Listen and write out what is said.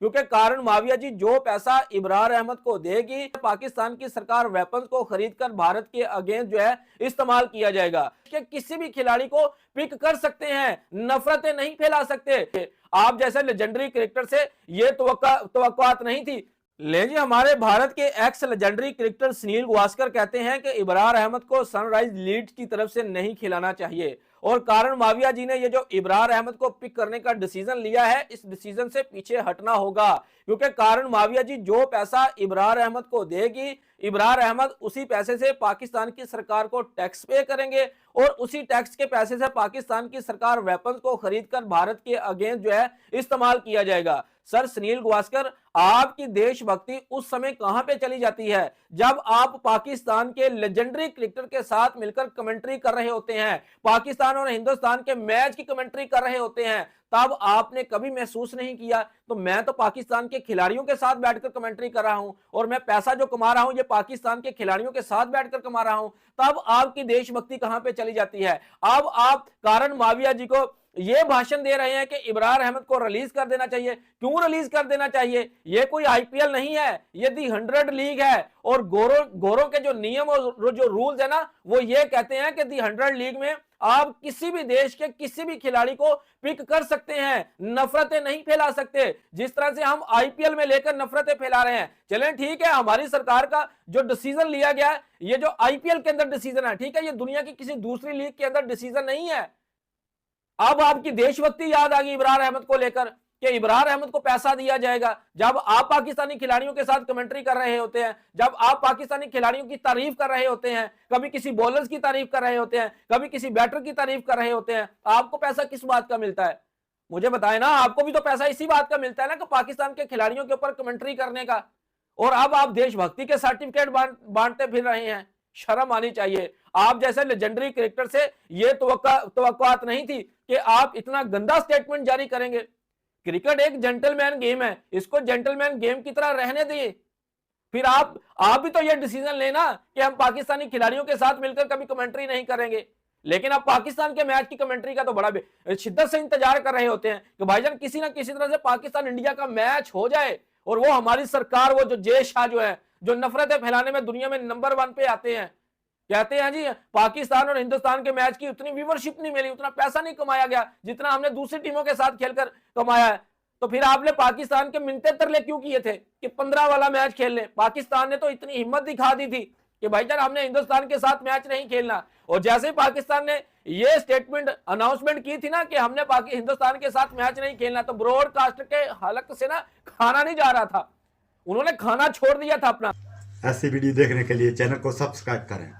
क्योंकि कारण माविया जी जो पैसा इब्रार अहमद को देगी, पाकिस्तान की सरकार वेपन्स को खरीदकर भारत के अगेंस्ट जो है इस्तेमाल किया जाएगा। कि किसी भी खिलाड़ी को पिक कर सकते हैं, नफरतें नहीं फैला सकते। आप जैसे लेजेंडरी क्रिकेटर से ये तवक्कुआत नहीं थी। ले जी, हमारे भारत के x legendary cricketer Sunil Gavaskar कहते हैं कि इब्रार अहमद को सनराइज लीड्स की तरफ से नहीं खिलाना चाहिए, और कारण माविया जी ने ये जो इब्रार अहमद को पिक करने का डिसीजन लिया है, इस डिसीजन से पीछे हटना होगा, क्योंकि कारण माविया जी जो पैसा इब्रार अहमद को देगी, इब्रार अहमद उसी पैसे से पाकिस्तान की सरकार को टैक्स पे करेंगे, और उसी टैक्स के पैसे से पाकिस्तान की सरकार वेपन्स को खरीदकर भारत के अगेंस्ट जो है इस्तेमाल किया जाएगा। सर सुनील गावस्कर, आपकी देशभक्ति उस समय कहां पे चली जाती है जब आप पाकिस्तान के लेजेंडरी क्रिकेटर के साथ मिलकर कमेंट्री कर रहे होते हैं, पाकिस्तान और हिंदुस्तान के मैच की कमेंट्री कर रहे होते हैं, तब आपने कभी महसूस नहीं किया तो मैं तो पाकिस्तान के खिलाड़ियों के साथ बैठकर कमेंट्री कर रहा हूं, और मैं पैसा जो कमा रहा हूं ये पाकिस्तान के खिलाड़ियों के साथ बैठकर कमा रहा हूं, तब आपकी देशभक्ति कहां पे चली जाती है? अब आप कारण माविया जी को ये भाषण दे रहे हैं कि इब्रार अहमद को रिलीज कर देना चाहिए। क्यों रिलीज कर देना चाहिए? ये कोई आईपीएल नहीं है, ये दी 100 लीग है, और गोरों के जो नियम और जो रूल्स है ना, वो ये कहते हैं कि दी 100 लीग में आप किसी भी देश के किसी भी खिलाड़ी को पिक कर सकते हैं, नफरतें नहीं फैला सकते, जिस तरह से हम आईपीएल में लेकर नफरतें फैला रहे हैं। चलें ठीक है, हमारी सरकार का जो डिसीजन लिया गया है, ये जो आईपीएल के अंदर डिसीजन है, ठीक है, ये दुनिया की किसी दूसरी लीग के अंदर डिसीजन नहीं है। अब आपकी देशभक्ति याद आ गई इब्रार अहमद को लेकर कि इब्रार अहमद को पैसा दिया जाएगा। जब आप पाकिस्तानी खिलाड़ियों के साथ कमेंट्री कर रहे होते हैं, जब आप पाकिस्तानी खिलाड़ियों की तारीफ कर रहे होते हैं, कभी किसी बॉलर्स की तारीफ कर रहे होते हैं, कभी किसी बैटर की तारीफ कर रहे होते हैं, आपको पैसा किस बात का मिलता है? मुझे बताएं ना, आपको भी तो पैसा इसी बात का मिलता है ना कि पाकिस्तान के खिलाड़ियों के ऊपर कमेंट्री करने का, और अब आप देशभक्ति के सर्टिफिकेट बांटते फिर रहे हैं। शर्म आनी चाहिए। आप जैसे लेजेंडरी क्रिकेटर से ये तवक्कुआत नहीं थी कि आप इतना गंदा स्टेटमेंट जारी करेंगे। क्रिकेट एक जेंटलमैन गेम है, इसको जेंटलमैन गेम की तरह रहने दिए। फिर आप भी तो ये डिसीजन लेना कि हम पाकिस्तानी खिलाड़ियों के साथ मिलकर कभी कमेंट्री नहीं करेंगे, लेकिन आप पाकिस्तान के मैच की कमेंट्री का तो बड़ा शिद्दत से इंतजार कर रहे होते हैं कि भाईजान किसी ना किसी तरह से पाकिस्तान इंडिया का मैच हो जाए, और वो हमारी सरकार, वो जो जय शाह जो है, जो नफरतें फैलाने में दुनिया में नंबर 1 पे आते हैं, कहते हैं जी पाकिस्तान और हिंदुस्तान के मैच की उतनी व्यूवरशिप नहीं मिली, उतना पैसा नहीं कमाया गया जितना हमने दूसरी टीमों के साथ खेलकर कमाया है। तो फिर आपने पाकिस्तान के मिन्नतें तरले क्यों किए थे कि 15 वाला मैच खेल ले? पाकिस्तान ने तो इतनी हिम्मत दिखा दी थी कि भाईजान हमने हिंदुस्तान के साथ मैच नहीं खेलना, और जैसे ही पाकिस्तान ने ये स्टेटमेंट अनाउंसमेंट की थी ना कि हमने हिंदुस्तान के साथ मैच नहीं खेलना, तो ब्रॉडकास्टर के हलक से ना खाना नहीं जा रहा था, उन्होंने खाना छोड़ दिया था अपना। ऐसी वीडियो देखने के लिए चैनल को सब्सक्राइब करें।